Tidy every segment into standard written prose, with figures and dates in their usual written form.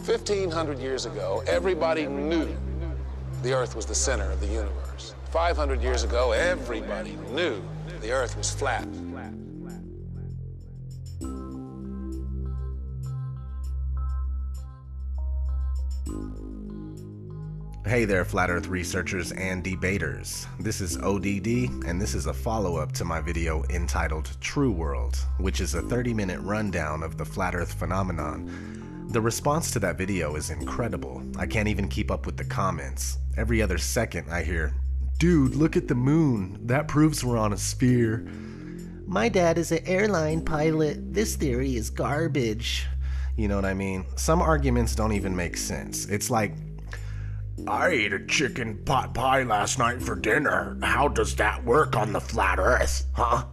1,500 years ago, everybody knew the Earth was the center of the universe. 500 years ago, everybody knew the Earth was flat. Hey there, Flat Earth researchers and debaters. This is ODD, and this is a follow-up to my video entitled True World, which is a 30-minute rundown of the Flat Earth phenomenon. The response to that video is incredible. I can't even keep up with the comments. Every other second I hear, "Dude, look at the moon. That proves we're on a sphere." "My dad is an airline pilot. This theory is garbage." You know what I mean? Some arguments don't even make sense. It's like, "I ate a chicken pot pie last night for dinner. How does that work on the flat Earth? Huh?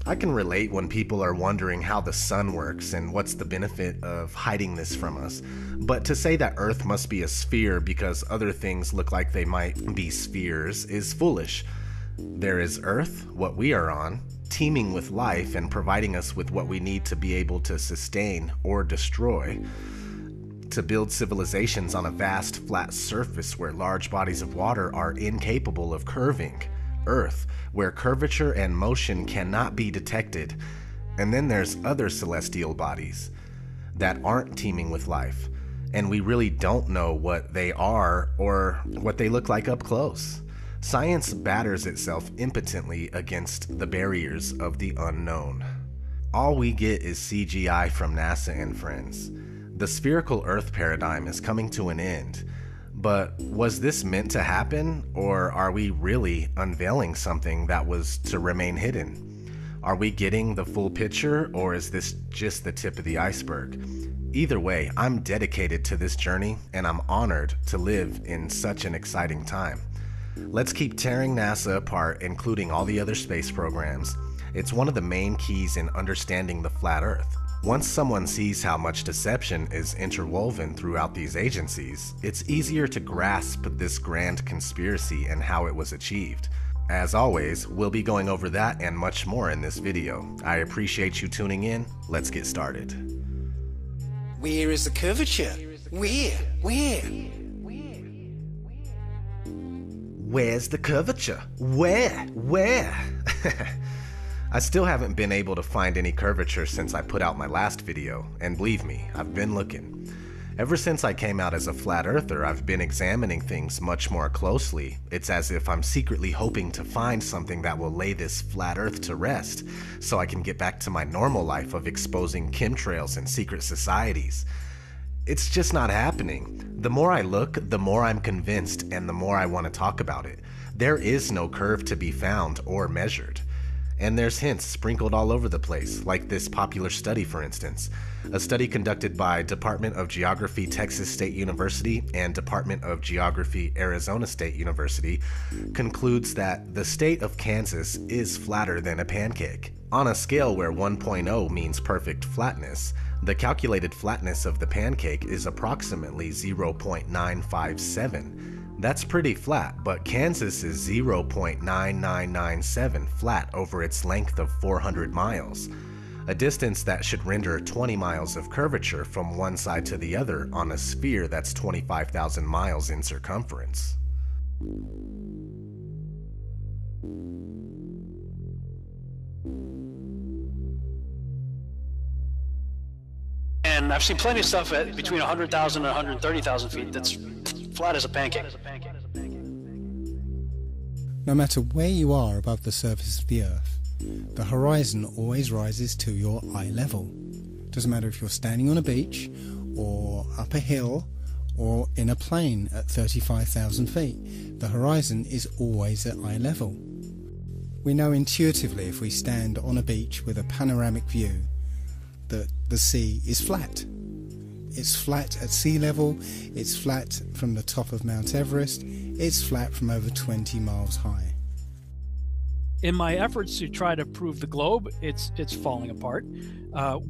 I can relate when people are wondering how the sun works and what's the benefit of hiding this from us. But to say that Earth must be a sphere because other things look like they might be spheres is foolish. There is Earth, what we are on, teeming with life and providing us with what we need to be able to sustain or destroy. To build civilizations on a vast flat surface where large bodies of water are incapable of curving. Earth, where curvature and motion cannot be detected. And then there's other celestial bodies that aren't teeming with life, and we really don't know what they are or what they look like up close. Science batters itself impotently against the barriers of the unknown. All we get is CGI from NASA and friends. The spherical Earth paradigm is coming to an end, but was this meant to happen, or are we really unveiling something that was to remain hidden? Are we getting the full picture, or is this just the tip of the iceberg? Either way, I'm dedicated to this journey, and I'm honored to live in such an exciting time. Let's keep tearing NASA apart, including all the other space programs. It's one of the main keys in understanding the flat Earth. Once someone sees how much deception is interwoven throughout these agencies, it's easier to grasp this grand conspiracy and how it was achieved. As always, we'll be going over that and much more in this video. I appreciate you tuning in. Let's get started. Where is the curvature? Where? Where's the curvature? Where? I still haven't been able to find any curvature since I put out my last video, and believe me, I've been looking. Ever since I came out as a flat earther, I've been examining things much more closely. It's as if I'm secretly hoping to find something that will lay this flat earth to rest, so I can get back to my normal life of exposing chemtrails and secret societies. It's just not happening. The more I look, the more I'm convinced, and the more I want to talk about it. There is no curve to be found or measured. And there's hints sprinkled all over the place, like this popular study, for instance. A study conducted by Department of Geography, Texas State University, and Department of Geography, Arizona State University, concludes that the state of Kansas is flatter than a pancake. On a scale where 1.0 means perfect flatness, the calculated flatness of the pancake is approximately 0.957. That's pretty flat, but Kansas is 0.9997 flat over its length of 400 miles, a distance that should render 20 miles of curvature from one side to the other on a sphere that's 25,000 miles in circumference. And I've seen plenty of stuff at between 100,000 and 130,000 feet that's flat as a pancake. No matter where you are above the surface of the Earth, the horizon always rises to your eye level. Doesn't matter if you're standing on a beach, or up a hill, or in a plane at 35,000 feet, the horizon is always at eye level. We know intuitively if we stand on a beach with a panoramic view that the sea is flat. It's flat at sea level, it's flat from the top of Mount Everest, it's flat from over 20 miles high. In my efforts to try to prove the globe, it's falling apart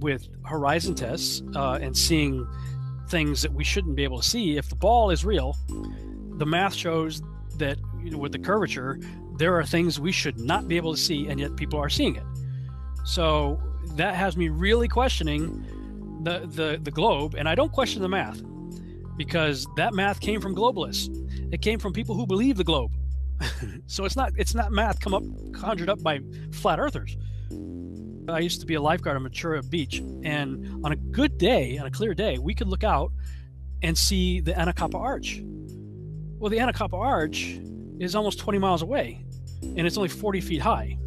with horizon tests and seeing things that we shouldn't be able to see. If the ball is real, the math shows that, you know, with the curvature, there are things we should not be able to see, and yet people are seeing it. So that has me really questioning the globe, and I don't question the math, because that math came from globalists. It came from people who believe the globe. So it's not math conjured up by flat earthers. I used to be a lifeguard on Ventura Beach, and on a good day, on a clear day, we could look out and see the Anacapa Arch. Well, the Anacapa Arch is almost 20 miles away, and it's only 40 feet high.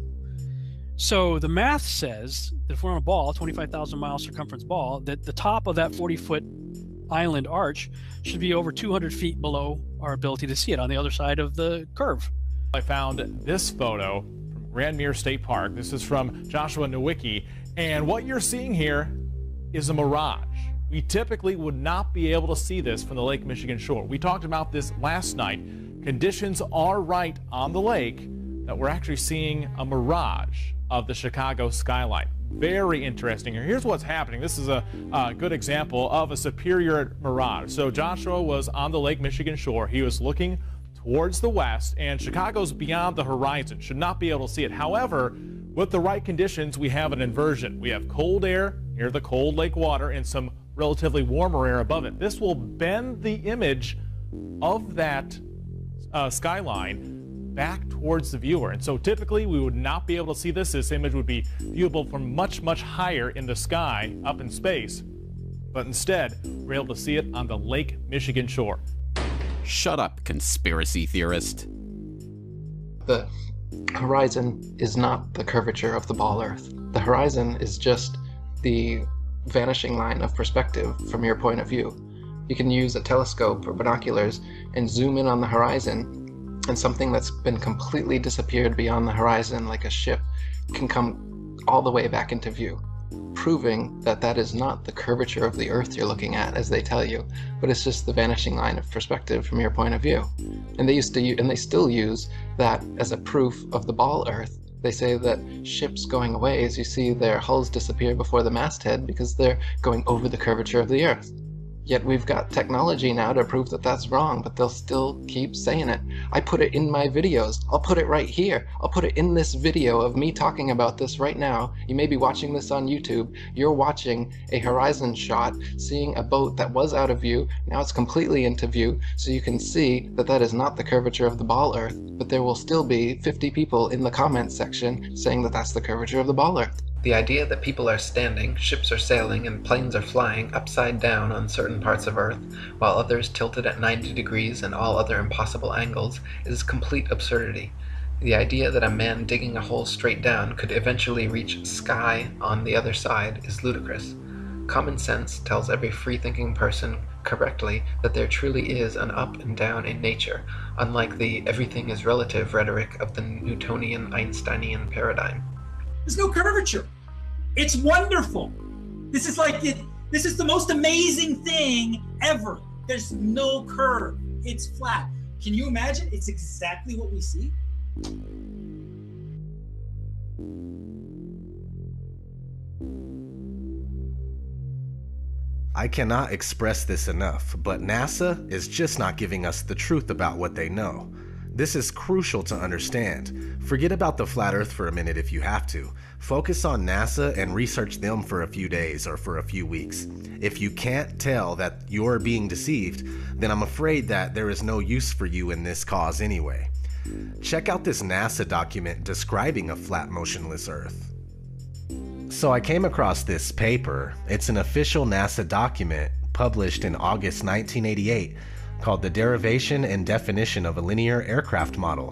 So the math says that if we're on a ball, 25,000 mile circumference ball, that the top of that 40-foot island arch should be over 200 feet below our ability to see it on the other side of the curve. I found this photo from Grand Mere State Park. This is from Joshua Nowicki, and what you're seeing here is a mirage. We typically would not be able to see this from the Lake Michigan shore. We talked about this last night. Conditions are right on the lake that we're actually seeing a mirage of the Chicago skyline. Very interesting here. Here's what's happening. This is a good example of a superior mirage. So Joshua was on the Lake Michigan shore. He was looking towards the west, and Chicago's beyond the horizon. Should not be able to see it. However, with the right conditions, we have an inversion. We have cold air near the cold lake water and some relatively warmer air above it. This will bend the image of that skyline back towards the viewer. And so typically we would not be able to see this. This image would be viewable from much, much higher in the sky, up in space. But instead, we're able to see it on the Lake Michigan shore. Shut up, conspiracy theorist. The horizon is not the curvature of the ball Earth. The horizon is just the vanishing line of perspective from your point of view. You can use a telescope or binoculars and zoom in on the horizon, and something that's been completely disappeared beyond the horizon, like a ship, can come all the way back into view, proving that that is not the curvature of the Earth you're looking at, as they tell you, but it's just the vanishing line of perspective from your point of view. And they still use that as a proof of the ball Earth. They say that ships going away, as you see their hulls disappear before the masthead, because they're going over the curvature of the Earth. Yet we've got technology now to prove that that's wrong, but they'll still keep saying it. I put it in my videos. I'll put it right here. I'll put it in this video of me talking about this right now. You may be watching this on YouTube. You're watching a horizon shot, seeing a boat that was out of view. Now it's completely into view, so you can see that that is not the curvature of the ball Earth, but there will still be 50 people in the comments section saying that that's the curvature of the ball Earth. The idea that people are standing, ships are sailing, and planes are flying upside down on certain parts of Earth, while others tilted at 90 degrees and all other impossible angles, is complete absurdity. The idea that a man digging a hole straight down could eventually reach sky on the other side is ludicrous. Common sense tells every free-thinking person correctly that there truly is an up and down in nature, unlike the everything is relative rhetoric of the Newtonian Einsteinian paradigm. There's no curvature. It's wonderful. This is like it. This is the most amazing thing ever. There's no curve. It's flat. Can you imagine? It's exactly what we see. I cannot express this enough, but NASA is just not giving us the truth about what they know. This is crucial to understand. Forget about the flat Earth for a minute if you have to. Focus on NASA and research them for a few days or for a few weeks. If you can't tell that you're being deceived, then I'm afraid that there is no use for you in this cause anyway. Check out this NASA document describing a flat, motionless Earth. So I came across this paper. It's an official NASA document published in August 1988 called The Derivation and Definition of a Linear Aircraft Model.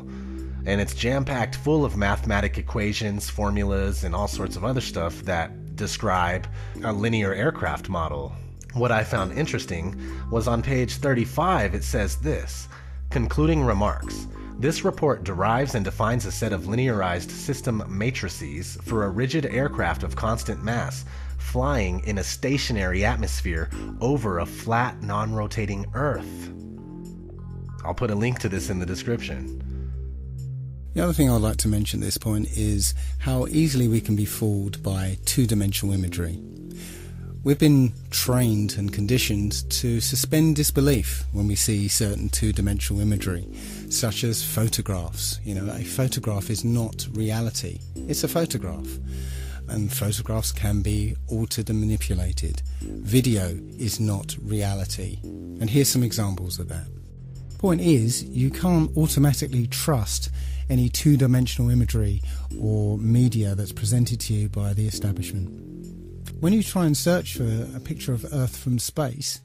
And it's jam-packed full of mathematic equations, formulas, and all sorts of other stuff that describe a linear aircraft model. What I found interesting was on page 35 it says this: concluding remarks. This report derives and defines a set of linearized system matrices for a rigid aircraft of constant mass flying in a stationary atmosphere over a flat, non-rotating Earth. I'll put a link to this in the description. The other thing I'd like to mention at this point is how easily we can be fooled by two-dimensional imagery. We've been trained and conditioned to suspend disbelief when we see certain two-dimensional imagery, such as photographs. You know, a photograph is not reality. It's a photograph. and photographs can be altered and manipulated. Video is not reality. And here's some examples of that. Point is, you can't automatically trust any two-dimensional imagery or media that's presented to you by the establishment. When you try and search for a picture of Earth from space,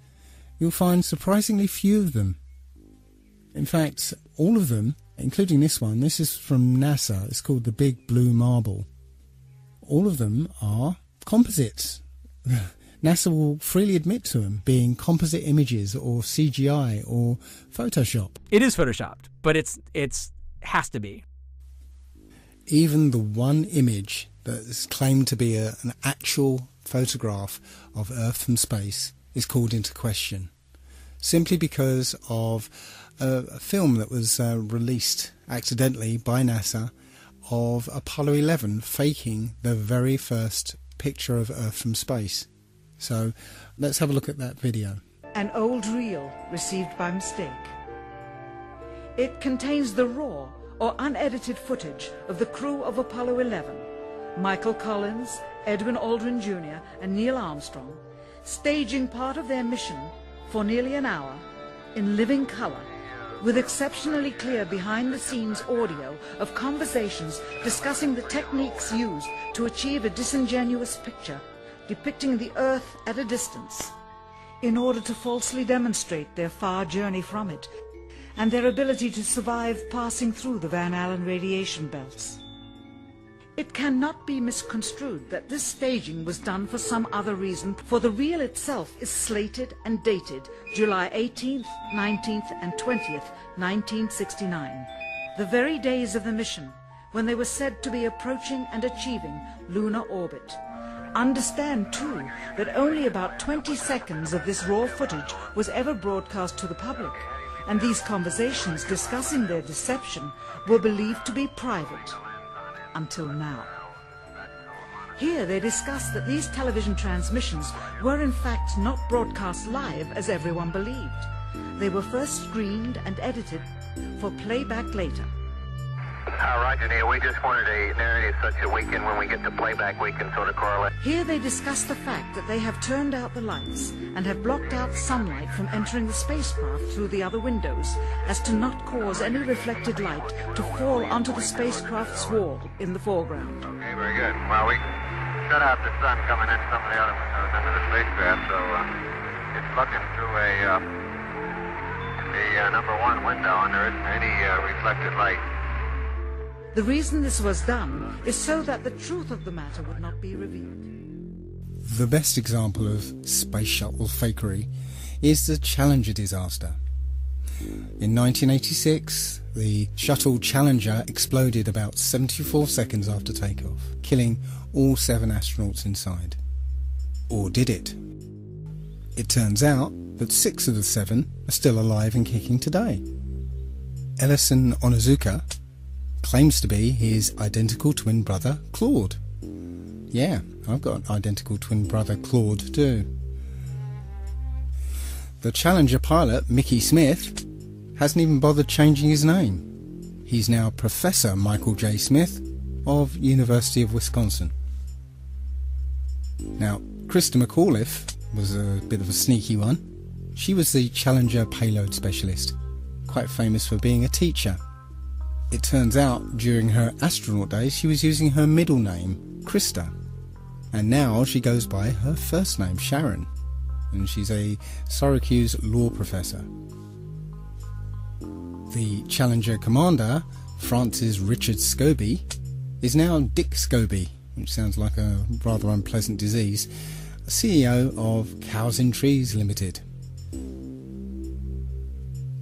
you'll find surprisingly few of them. In fact, all of them, including this one, this is from NASA, it's called the Big Blue Marble. All of them are composites. NASA will freely admit to them being composite images or CGI or Photoshop. It is Photoshopped, but it's has to be. Even the one image that is claimed to be an actual photograph of Earth from space is called into question, simply because of a film that was released accidentally by NASA of Apollo 11 faking the very first picture of Earth from space. So let's have a look at that video. An old reel received by mistake. It contains the raw or unedited footage of the crew of Apollo 11, Michael Collins, Edwin Aldrin Jr. and Neil Armstrong, staging part of their mission for nearly an hour in living color, with exceptionally clear behind-the-scenes audio of conversations discussing the techniques used to achieve a disingenuous picture depicting the Earth at a distance, in order to falsely demonstrate their far journey from it and their ability to survive passing through the Van Allen radiation belts. It cannot be misconstrued that this staging was done for some other reason, for the reel itself is slated and dated July 18th, 19th and 20th, 1969, the very days of the mission when they were said to be approaching and achieving lunar orbit. Understand too that only about 20 seconds of this raw footage was ever broadcast to the public, and these conversations discussing their deception were believed to be private. Until now. Here they discuss that these television transmissions were in fact not broadcast live as everyone believed. They were first screened and edited for playback later. Roger, Neil. We just wanted a narrative such that we can, when we get to playback, we can sort of correlate. Here they discuss the fact that they have turned out the lights and have blocked out sunlight from entering the spacecraft through the other windows, as to not cause any reflected light to fall onto the spacecraft's wall in the foreground. Okay, very good. Well, we shut out the sun coming in some of the other windows into the spacecraft, so it's looking through the number one window, and there isn't any reflected light. The reason this was done is so that the truth of the matter would not be revealed. The best example of space shuttle fakery is the Challenger disaster. In 1986, the shuttle Challenger exploded about 74 seconds after takeoff, killing all 7 astronauts inside. Or did it? It turns out that 6 of the 7 are still alive and kicking today. Ellison Onizuka claims to be his identical twin brother, Claude. Yeah, I've got an identical twin brother, Claude, too. The Challenger pilot, Mickey Smith, hasn't even bothered changing his name. He's now Professor Michael J. Smith of University of Wisconsin. Now, Krista McAuliffe was a bit of a sneaky one. She was the Challenger payload specialist, quite famous for being a teacher. It turns out during her astronaut days she was using her middle name, Krista, and now she goes by her first name, Sharon, and she's a Syracuse law professor. The Challenger commander, Francis Richard Scobie, is now Dick Scobie, which sounds like a rather unpleasant disease, CEO of Cows in Trees Limited.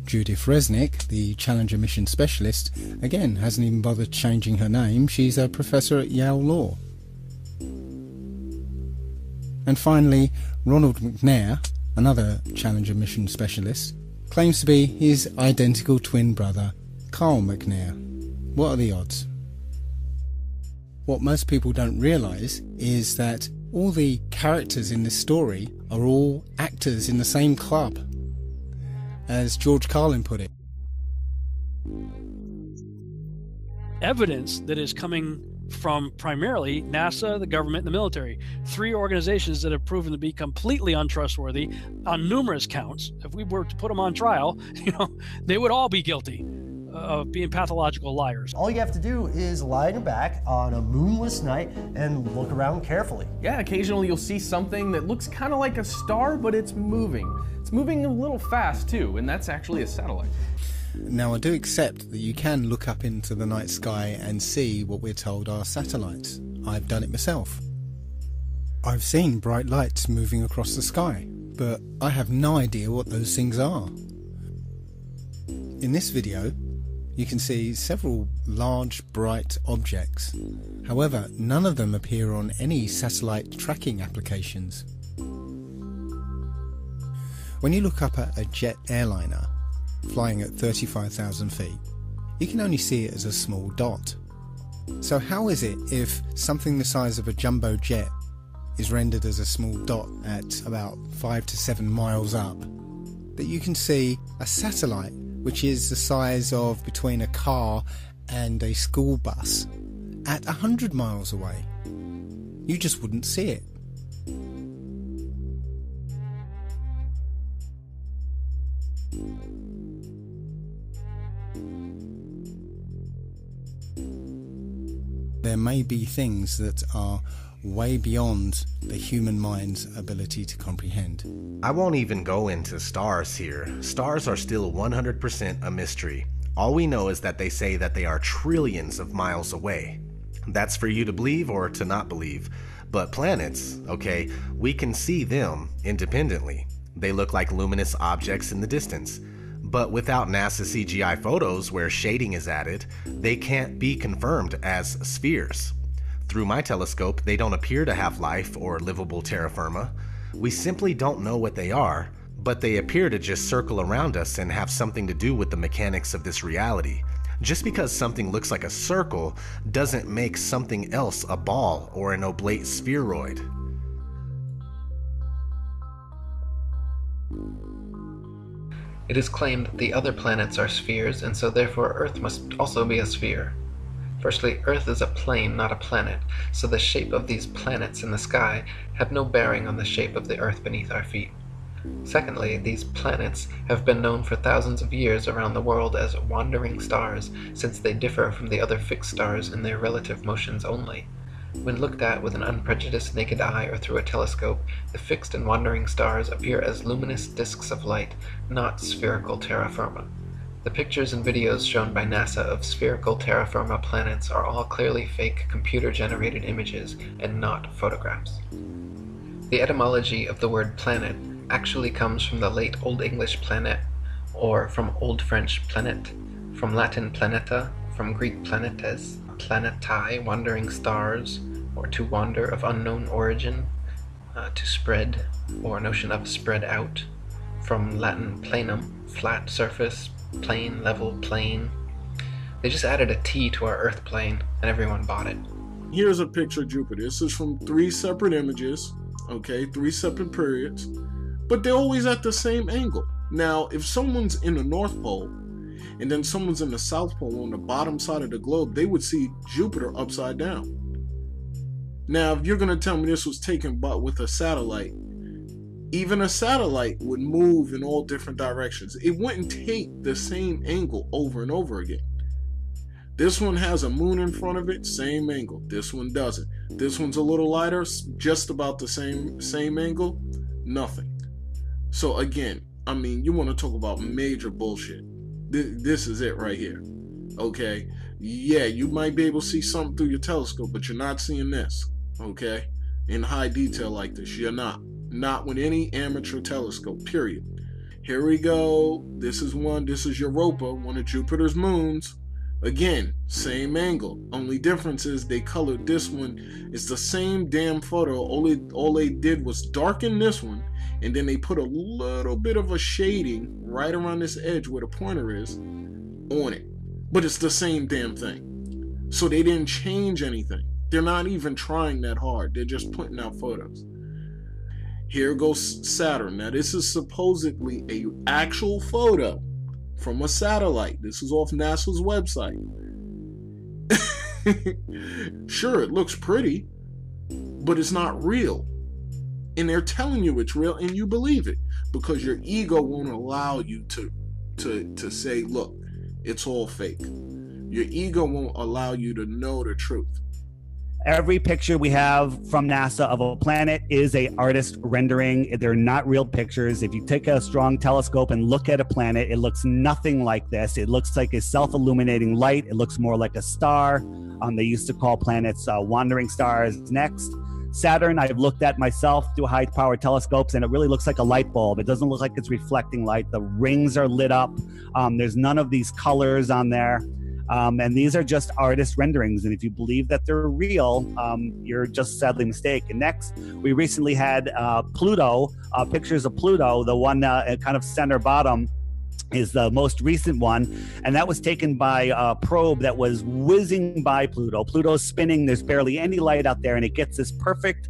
Judith Resnick, the Challenger mission specialist, again hasn't even bothered changing her name. She's a professor at Yale Law. And finally, Ronald McNair, another Challenger mission specialist, claims to be his identical twin brother, Carl McNair. What are the odds? What most people don't realise is that all the characters in this story are all actors in the same club. As George Carlin put it. Evidence that is coming from primarily NASA, the government, and the military. 3 organizations that have proven to be completely untrustworthy on numerous counts. If we were to put them on trial, they would all be guilty of being pathological liars. All you have to do is lie on your back on a moonless night and look around carefully. Yeah, occasionally you'll see something that looks kind of like a star, but it's moving. It's moving a little fast too, and that's actually a satellite. Now, I do accept that you can look up into the night sky and see what we're told are satellites. I've done it myself. I've seen bright lights moving across the sky, but I have no idea what those things are. In this video, you can see several large, bright objects. However, none of them appear on any satellite tracking applications. When you look up at a jet airliner flying at 35,000 feet, you can only see it as a small dot. So how is it if something the size of a jumbo jet is rendered as a small dot at about 5 to 7 miles up, that you can see a satellite which is the size of between a car and a school bus at 100 miles away? You just wouldn't see it. There may be things that are way beyond the human mind's ability to comprehend. I won't even go into stars here. Stars are still 100% a mystery. All we know is that they say that they are trillions of miles away. That's for you to believe or to not believe. But planets, okay, we can see them independently. They look like luminous objects in the distance. But without NASA CGI photos where shading is added, they can't be confirmed as spheres. Through my telescope, they don't appear to have life or livable terra firma. We simply don't know what they are, but they appear to just circle around us and have something to do with the mechanics of this reality. Just because something looks like a circle doesn't make something else a ball or an oblate spheroid. It is claimed that the other planets are spheres, and so therefore Earth must also be a sphere. Firstly, Earth is a plane, not a planet, so the shape of these planets in the sky have no bearing on the shape of the Earth beneath our feet. Secondly, these planets have been known for thousands of years around the world as wandering stars, since they differ from the other fixed stars in their relative motions only. When looked at with an unprejudiced naked eye or through a telescope, the fixed and wandering stars appear as luminous disks of light, not spherical terra firma. The pictures and videos shown by NASA of spherical terra firma planets are all clearly fake computer-generated images and not photographs. The etymology of the word planet actually comes from the late Old English planet, or from Old French planet, from Latin planeta, from Greek planetes, planetae, wandering stars, or to wander of unknown origin, to spread, or notion of spread out, from Latin planum, flat surface, plane, level, plane. They just added a T to our Earth plane, and everyone bought it. Here's a picture of Jupiter. This is from 3 separate images, okay, 3 separate periods, but they're always at the same angle. Now, if someone's in the North Pole, and then someone's in the South Pole on the bottom side of the globe, they would see Jupiter upside down. Now, if you're going to tell me this was taken with a satellite, even a satellite would move in all different directions. It wouldn't take the same angle over and over again. This one has a moon in front of it, same angle. This one doesn't. This one's a little lighter, just about the same angle, nothing. So again, I mean, you want to talk about major bullshit. This is it right here. Okay? Yeah, you might be able to see something through your telescope, but you're not seeing this. Okay? In high detail like this, you're not. Not with any amateur telescope, period. Here we go. This is one. This is Europa, one of Jupiter's moons. Again, same angle. Only difference is they colored this one. It's the same damn photo. All they did was darken this one, and then they put a little bit of a shading right around this edge where the pointer is on it. But it's the same damn thing. So they didn't change anything. They're not even trying that hard. They're just putting out photos. Here goes Saturn. Now this is supposedly an actual photo from a satellite. This is off NASA's website. Sure, it looks pretty, but it's not real. And they're telling you it's real, and you believe it because your ego won't allow you to say, look, it's all fake. Your ego won't allow you to know the truth. Every picture we have from NASA of a planet is a artist rendering. They're not real pictures. If you take a strong telescope and look at a planet, it looks nothing like this. It looks like a self-illuminating light. It looks more like a star. They used to call planets wandering stars next. Saturn, I've looked at myself through high-powered telescopes, and it really looks like a light bulb. It doesn't look like it's reflecting light. The rings are lit up. There's none of these colors on there. And these are just artist renderings. And if you believe that they're real, you're just sadly mistaken. Next, we recently had Pluto, pictures of Pluto. The one kind of center bottom is the most recent one. And that was taken by a probe that was whizzing by Pluto. Pluto's spinning. There's barely any light out there. And it gets this perfect,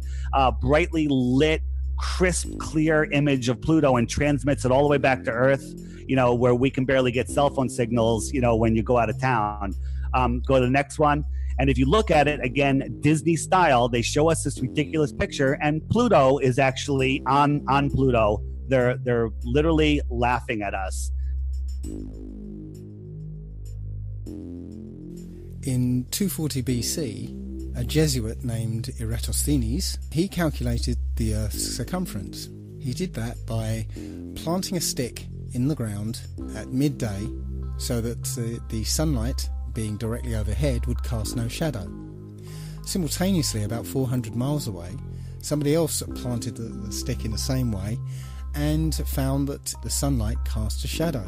brightly lit, crisp, clear image of Pluto and transmits it all the way back to Earth, you know, where we can barely get cell phone signals, you know, when you go out of town. Go to the next one. And if you look at it, again, Disney style, they show us this ridiculous picture, and Pluto is actually on Pluto. They're literally laughing at us. In 240 BC, a Jesuit named Eratosthenes, he calculated the Earth's circumference. He did that by planting a stick in the ground at midday so that the sunlight, being directly overhead, would cast no shadow. Simultaneously, about 400 miles away, somebody else planted the stick in the same way and found that the sunlight cast a shadow.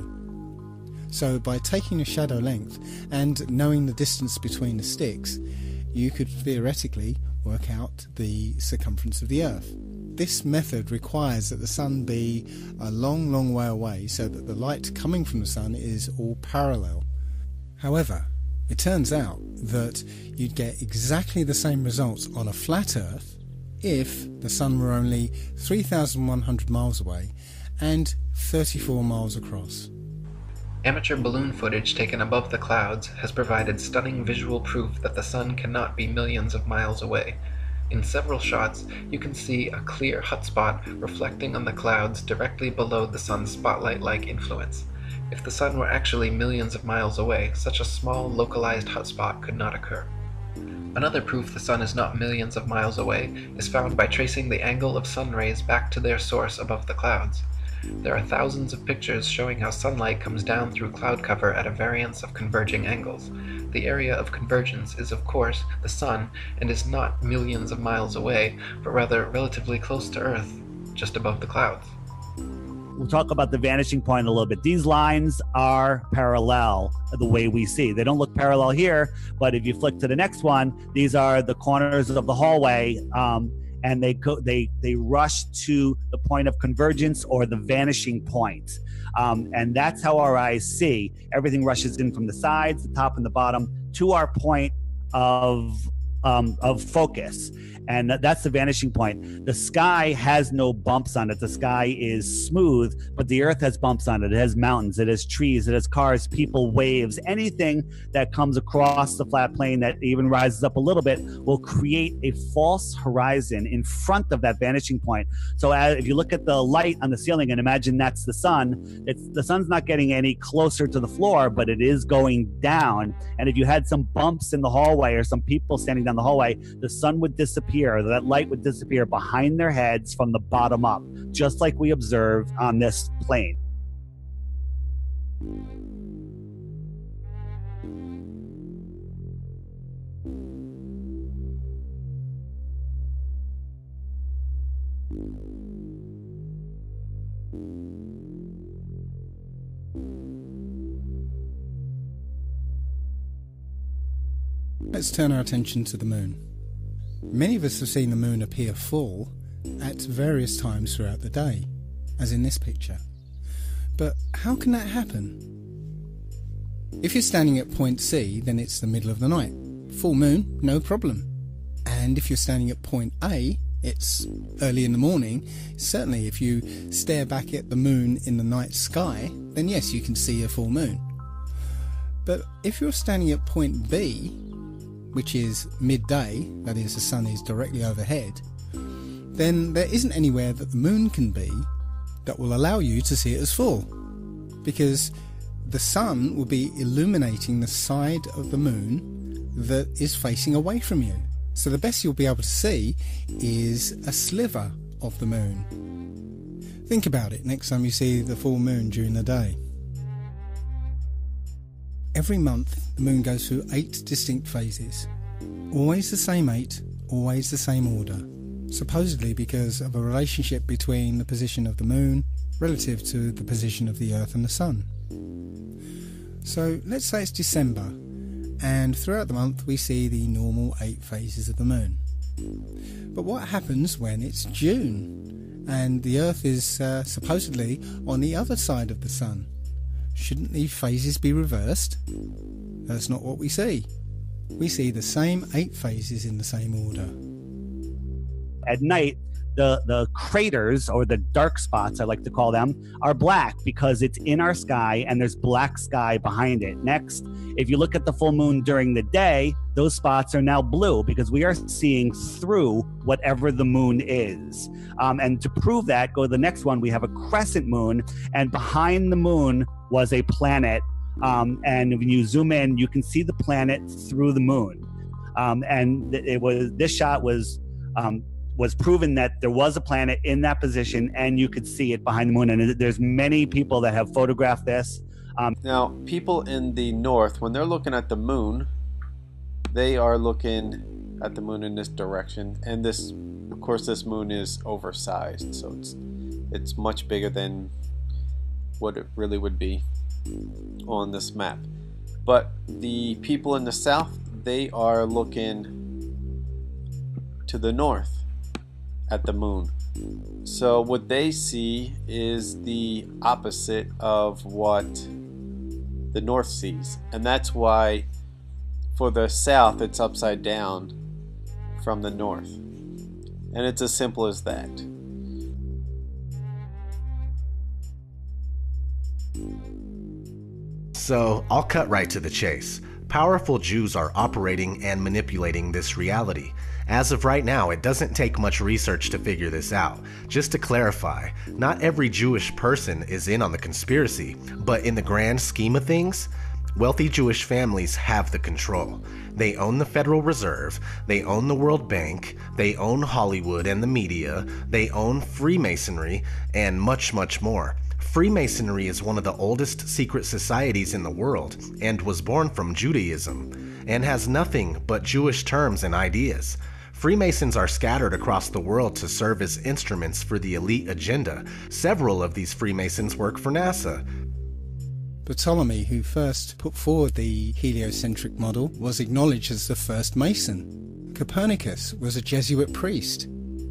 So by taking a shadow length and knowing the distance between the sticks, you could theoretically work out the circumference of the Earth. This method requires that the sun be a long, long way away so that the light coming from the sun is all parallel. However, it turns out that you'd get exactly the same results on a flat Earth if the sun were only 3,100 miles away and 34 miles across. Amateur balloon footage taken above the clouds has provided stunning visual proof that the sun cannot be millions of miles away. In several shots, you can see a clear hotspot reflecting on the clouds directly below the sun's spotlight-like influence. If the sun were actually millions of miles away, such a small localized hotspot could not occur. Another proof the sun is not millions of miles away is found by tracing the angle of sun rays back to their source above the clouds. There are thousands of pictures showing how sunlight comes down through cloud cover at a variance of converging angles. The area of convergence is, of course, the sun, and is not millions of miles away, but rather relatively close to Earth, just above the clouds. We'll talk about the vanishing point a little bit. These lines are parallel the way we see. They don't look parallel here, but if you flick to the next one, these are the corners of the hallway, and they rush to the point of convergence or the vanishing point. And that's how our eyes see. Everything rushes in from the sides, the top and the bottom, to our point of focus. And that's the vanishing point. The sky has no bumps on it. The sky is smooth, but the Earth has bumps on it. It has mountains, it has trees, it has cars, people, waves. Anything that comes across the flat plane that even rises up a little bit will create a false horizon in front of that vanishing point. So if you look at the light on the ceiling and imagine that's the sun, the sun's not getting any closer to the floor, but it is going down. And if you had some bumps in the hallway or some people standing down the hallway, the sun would disappear. That light would disappear behind their heads from the bottom up, just like we observed on this plane. Let's turn our attention to the moon. Many of us have seen the moon appear full at various times throughout the day, as in this picture. But how can that happen? If you're standing at point C, then it's the middle of the night. Full moon, no problem. And if you're standing at point A, it's early in the morning. Certainly if you stare back at the moon in the night sky, then yes, you can see a full moon. But if you're standing at point B, which is midday, that is, the sun is directly overhead, then there isn't anywhere that the moon can be that will allow you to see it as full, because the sun will be illuminating the side of the moon that is facing away from you. So the best you'll be able to see is a sliver of the moon. Think about it next time you see the full moon during the day. Every month the moon goes through 8 distinct phases. Always the same 8, always the same order. Supposedly because of a relationship between the position of the moon relative to the position of the Earth and the Sun. So let's say it's December, and throughout the month we see the normal 8 phases of the moon. But what happens when it's June and the Earth is supposedly on the other side of the Sun? Shouldn't the phases be reversed? That's not what we see. We see the same 8 phases in the same order. At night, the craters, or the dark spots I like to call them, are black because it's in our sky and there's black sky behind it. Next, if you look at the full moon during the day, those spots are now blue because we are seeing through whatever the moon is. And to prove that, go to the next one. We have a crescent moon, and behind the moon was a planet. And when you zoom in, you can see the planet through the moon. And this shot was proven that there was a planet in that position and you could see it behind the moon. And there's many people that have photographed this. Now, people in the north, when they're looking at the moon, they are looking at the moon in this direction. And this, of course, this moon is oversized, so it's much bigger than what it really would be on this map. But the people in the south, they are looking to the north at the moon. So what they see is the opposite of what the north sees, and that's why for the south it's upside down from the north, and it's as simple as that. So I'll cut right to the chase. Powerful Jews are operating and manipulating this reality. As of right now, it doesn't take much research to figure this out. Just to clarify, not every Jewish person is in on the conspiracy, but in the grand scheme of things, wealthy Jewish families have the control. They own the Federal Reserve, they own the World Bank, they own Hollywood and the media, they own Freemasonry, and much, much more. Freemasonry is one of the oldest secret societies in the world and was born from Judaism and has nothing but Jewish terms and ideas. Freemasons are scattered across the world to serve as instruments for the elite agenda. Several of these Freemasons work for NASA. Ptolemy, who first put forward the heliocentric model, was acknowledged as the first Mason. Copernicus was a Jesuit priest.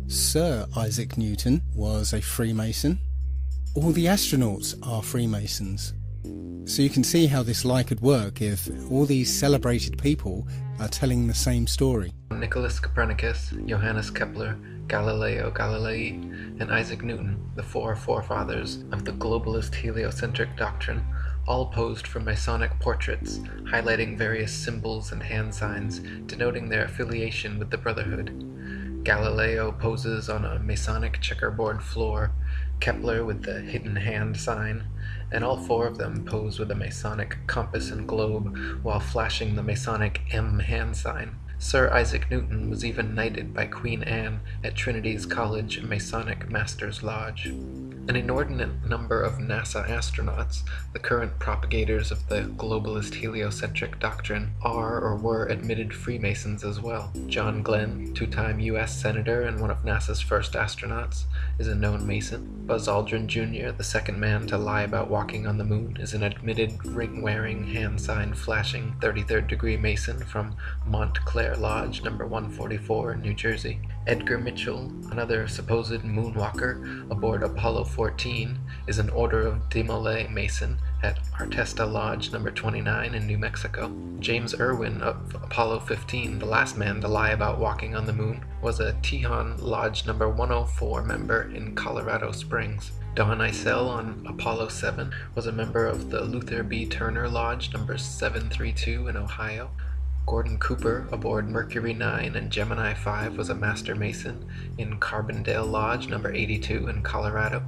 Sir Isaac Newton was a Freemason. All the astronauts are Freemasons. So you can see how this lie could work if all these celebrated people are telling the same story. Nicholas Copernicus, Johannes Kepler, Galileo Galilei, and Isaac Newton, the 4 forefathers of the globalist heliocentric doctrine, all posed for Masonic portraits, highlighting various symbols and hand signs denoting their affiliation with the Brotherhood. Galileo poses on a Masonic checkerboard floor, Kepler with the hidden hand sign, and all 4 of them pose with a Masonic compass and globe while flashing the Masonic M hand sign. Sir Isaac Newton was even knighted by Queen Anne at Trinity's College Masonic Master's Lodge. An inordinate number of NASA astronauts, the current propagators of the globalist heliocentric doctrine, are or were admitted Freemasons as well. John Glenn, 2-time U.S. Senator and one of NASA's first astronauts, is a known Mason. Buzz Aldrin Jr., the second man to lie about walking on the moon, is an admitted ring-wearing, hand-sign-flashing 33rd degree Mason from Montclair Lodge, number 144 in New Jersey. Edgar Mitchell, another supposed moonwalker aboard Apollo 14, is an Order of Demolay Mason at Artesta Lodge number 29 in New Mexico. James Irwin of Apollo 15, the last man to lie about walking on the moon, was a Tejon Lodge number 104 member in Colorado Springs. Don Eisel on Apollo 7 was a member of the Luther B. Turner Lodge number 732 in Ohio. Gordon Cooper aboard Mercury 9 and Gemini 5 was a Master Mason in Carbondale Lodge number 82 in Colorado.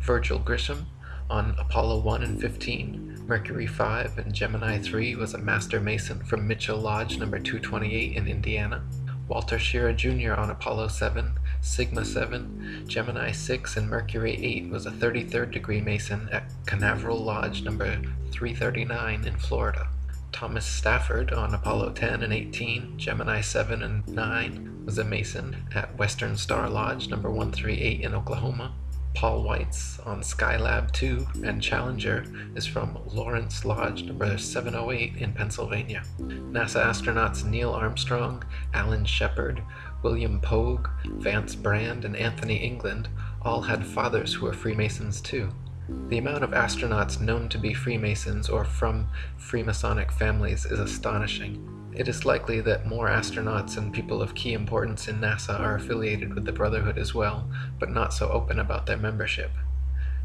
Virgil Grisham on Apollo 1 and 15, Mercury 5 and Gemini 3 was a Master Mason from Mitchell Lodge number 228 in Indiana. Walter Schirra Jr. on Apollo 7, Sigma 7, Gemini 6 and Mercury 8 was a 33rd degree Mason at Canaveral Lodge number 339 in Florida. Thomas Stafford on Apollo 10 and 18, Gemini 7 and 9 was a Mason at Western Star Lodge number 138 in Oklahoma. Paul Weitz on Skylab 2 and Challenger is from Lawrence Lodge number 708 in Pennsylvania. NASA astronauts Neil Armstrong, Alan Shepard, William Pogue, Vance Brand, and Anthony England all had fathers who were Freemasons too. The amount of astronauts known to be Freemasons or from Freemasonic families is astonishing. It is likely that more astronauts and people of key importance in NASA are affiliated with the Brotherhood as well, but not so open about their membership.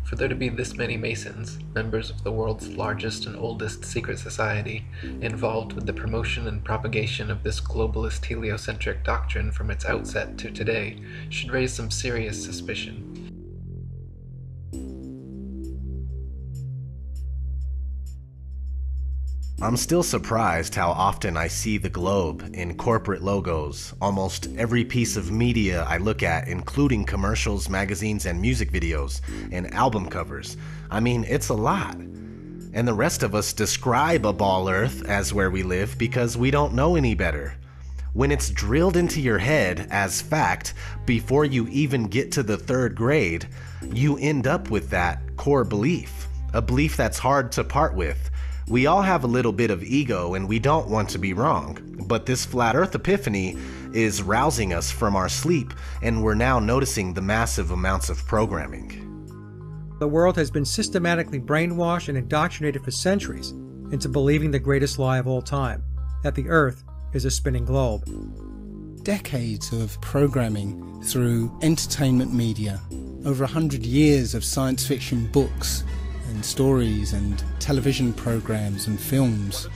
For there to be this many Masons, members of the world's largest and oldest secret society, involved with the promotion and propagation of this globalist heliocentric doctrine from its outset to today, should raise some serious suspicion. I'm still surprised how often I see the globe in corporate logos, almost every piece of media I look at, including commercials, magazines, and music videos, and album covers. I mean, it's a lot. And the rest of us describe a ball Earth as where we live because we don't know any better. When it's drilled into your head as fact before you even get to the 3rd grade, you end up with that core belief, a belief that's hard to part with. We all have a little bit of ego and we don't want to be wrong, but this flat earth epiphany is rousing us from our sleep and we're now noticing the massive amounts of programming. The world has been systematically brainwashed and indoctrinated for centuries into believing the greatest lie of all time, that the earth is a spinning globe. Decades of programming through entertainment media, over 100 years of science fiction books and stories and television programs and films.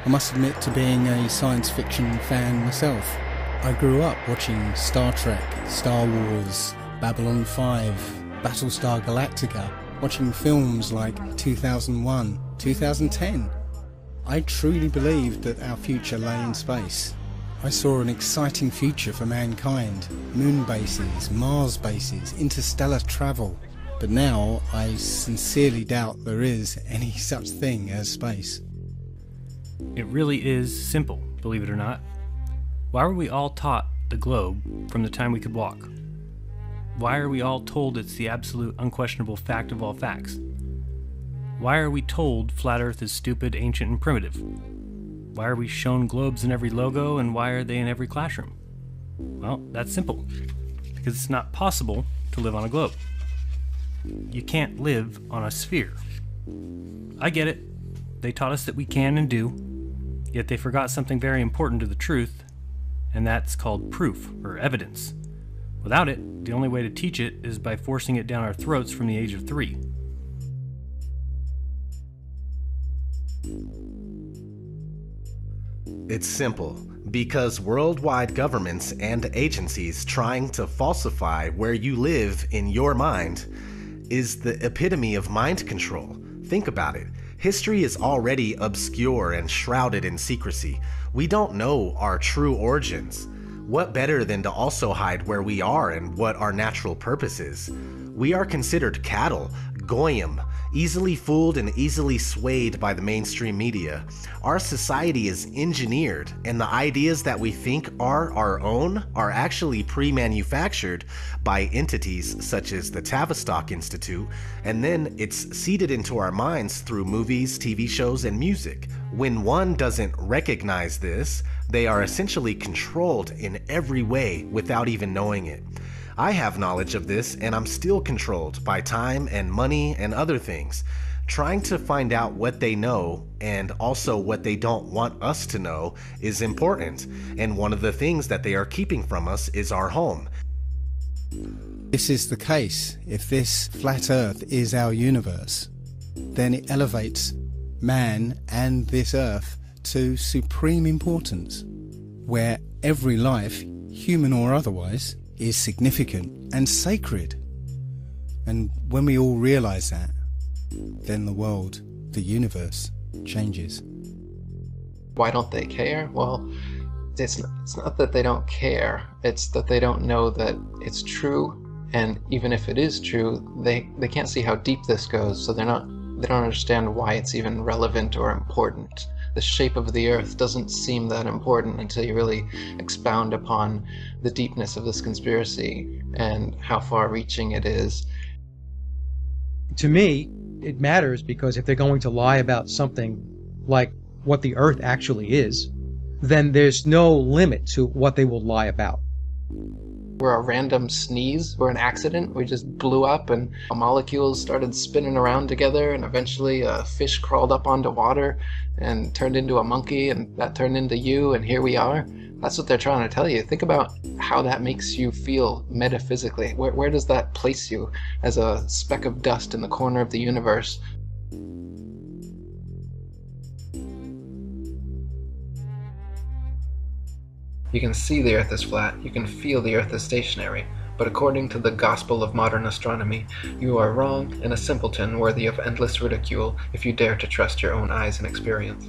I must admit to being a science fiction fan myself. I grew up watching Star Trek, Star Wars, Babylon 5, Battlestar Galactica, watching films like 2001, 2010. I truly believed that our future lay in space. I saw an exciting future for mankind, moon bases, Mars bases, interstellar travel. But now I sincerely doubt there is any such thing as space. It really is simple, believe it or not. Why were we all taught the globe from the time we could walk? Why are we all told it's the absolute unquestionable fact of all facts? Why are we told flat Earth is stupid, ancient, and primitive? Why are we shown globes in every logo, and why are they in every classroom? Well, that's simple. Because it's not possible to live on a globe. You can't live on a sphere. I get it. They taught us that we can and do, yet they forgot something very important to the truth, and that's called proof, or evidence. Without it, the only way to teach it is by forcing it down our throats from the age of 3. It's simple. Because worldwide governments and agencies trying to falsify where you live in your mind is the epitome of mind control. Think about it. History is already obscure and shrouded in secrecy. We don't know our true origins. What better than to also hide where we are and what our natural purpose is? We are considered cattle, goyim, easily fooled and easily swayed by the mainstream media. Our society is engineered, and the ideas that we think are our own are actually pre-manufactured by entities such as the Tavistock Institute, and then it's seeded into our minds through movies, TV shows, and music. When one doesn't recognize this, they are essentially controlled in every way without even knowing it. I have knowledge of this, and I'm still controlled by time and money and other things. Trying to find out what they know and also what they don't want us to know is important, and one of the things that they are keeping from us is our home. This is the case. If this flat Earth is our universe, then it elevates man and this Earth to supreme importance, where every life, human or otherwise, is significant and sacred. And when we all realize that, then the world, the universe, changes. Why don't they care? Well, it's not that they don't care, it's that they don't know that it's true, and even if it is true, they can't see how deep this goes, so they don't understand why it's even relevant or important. The shape of the Earth doesn't seem that important until you really expound upon the deepness of this conspiracy and how far-reaching it is. To me, it matters because if they're going to lie about something like what the Earth actually is, then there's no limit to what they will lie about. We're a random sneeze, we're an accident, we just blew up and molecules started spinning around together, and eventually a fish crawled up onto water and turned into a monkey, and that turned into you, and here we are. That's what they're trying to tell you. Think about how that makes you feel metaphysically. Where does that place you as a speck of dust in the corner of the universe? You can see the Earth is flat, you can feel the Earth is stationary, but according to the gospel of modern astronomy, you are wrong and a simpleton worthy of endless ridicule if you dare to trust your own eyes and experience.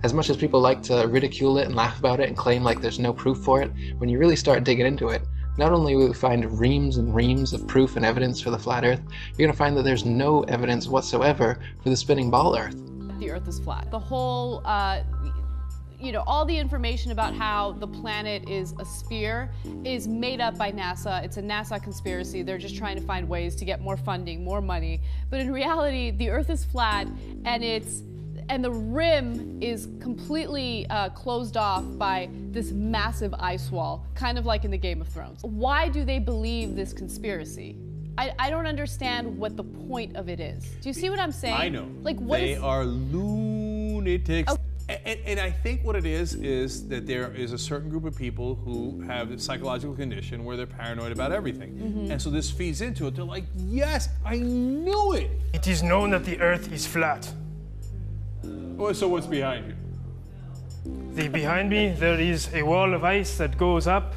As much as people like to ridicule it and laugh about it and claim like there's no proof for it, when you really start digging into it, not only will you find reams and reams of proof and evidence for the flat Earth, you're going to find that there's no evidence whatsoever for the spinning ball Earth. The Earth is flat. The whole all the information about how the planet is a sphere is made up by NASA. It's a NASA conspiracy. They're just trying to find ways to get more funding, more money. But in reality, the Earth is flat, and the rim is completely closed off by this massive ice wall, kind of like in the Game of Thrones. Why do they believe this conspiracy? I don't understand what the point of it is. Do you see what I'm saying? I know. Like, what they are lunatics. Oh. And I think what it is that there is a certain group of people who have a psychological condition where they're paranoid about everything. Mm-hmm. And so this feeds into it. They're like, yes, I knew it. It is known that the Earth is flat. Well, so what's behind you? Behind me, there is a wall of ice that goes up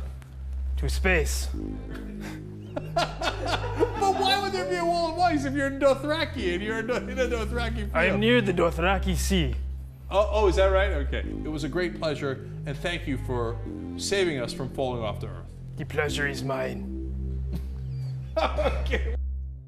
to space. But why would there be a wall of ice if you're in Dothraki and you're in a Dothraki field? I'm near the Dothraki Sea. Oh, is that right? Okay. It was a great pleasure, and thank you for saving us from falling off the Earth. The pleasure is mine. Okay.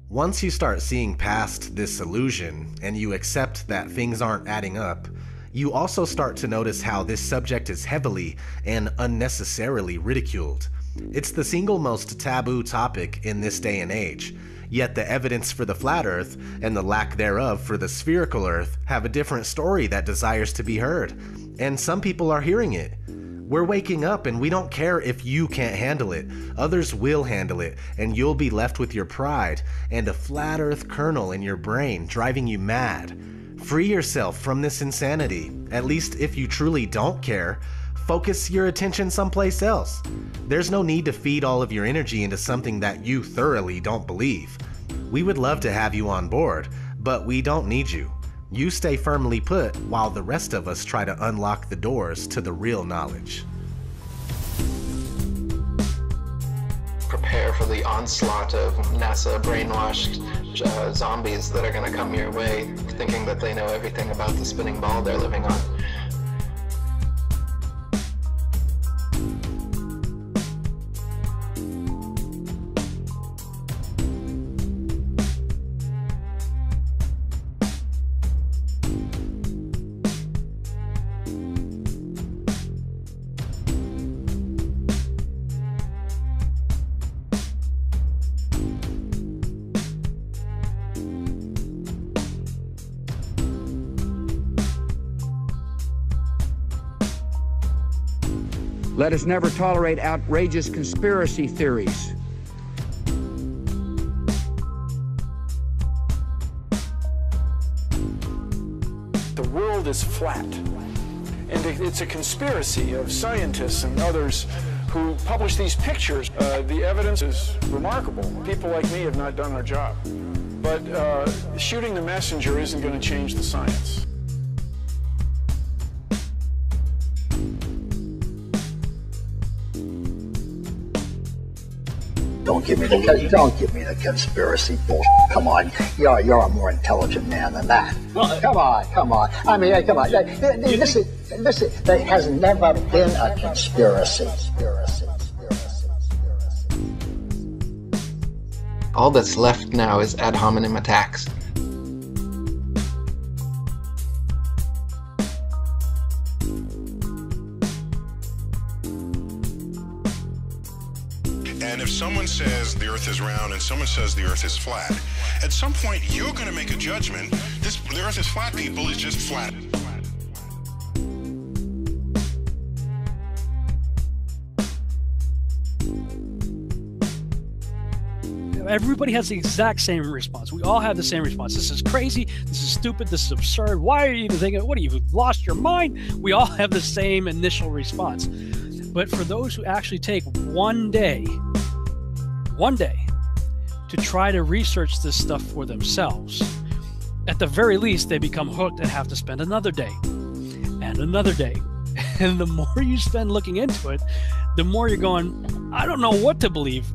Once you start seeing past this illusion, and you accept that things aren't adding up, you also start to notice how this subject is heavily and unnecessarily ridiculed. It's the single most taboo topic in this day and age. Yet the evidence for the flat Earth and the lack thereof for the spherical Earth have a different story that desires to be heard. And some people are hearing it. We're waking up and we don't care if you can't handle it. Others will handle it, and you'll be left with your pride and a flat Earth kernel in your brain driving you mad. Free yourself from this insanity, at least if you truly don't care. Focus your attention someplace else. There's no need to feed all of your energy into something that you thoroughly don't believe. We would love to have you on board, but we don't need you. You stay firmly put while the rest of us try to unlock the doors to the real knowledge. Prepare for the onslaught of NASA brainwashed zombies that are going to come your way, thinking that they know everything about the spinning ball they're living on. Let us never tolerate outrageous conspiracy theories. The world is flat, and it's a conspiracy of scientists and others who publish these pictures. The evidence is remarkable. People like me have not done our job. But shooting the messenger isn't going to change the science. don't give me the conspiracy bullshit. Come on, you're a more intelligent man than that. Come on. I mean, come on. Listen. There has never been a conspiracy. All that's left now is ad hominem attacks. And if someone says the Earth is round and someone says the Earth is flat, at some point you're going to make a judgment. The Earth is flat, people, is just flat. Everybody has the exact same response. We all have the same response. This is crazy. This is stupid. This is absurd. Why are you even thinking? What, you've lost your mind? We all have the same initial response. But for those who actually take one day to try to research this stuff for themselves, at the very least, they become hooked and have to spend another day and another day. And the more you spend looking into it, the more you're going, I don't know what to believe.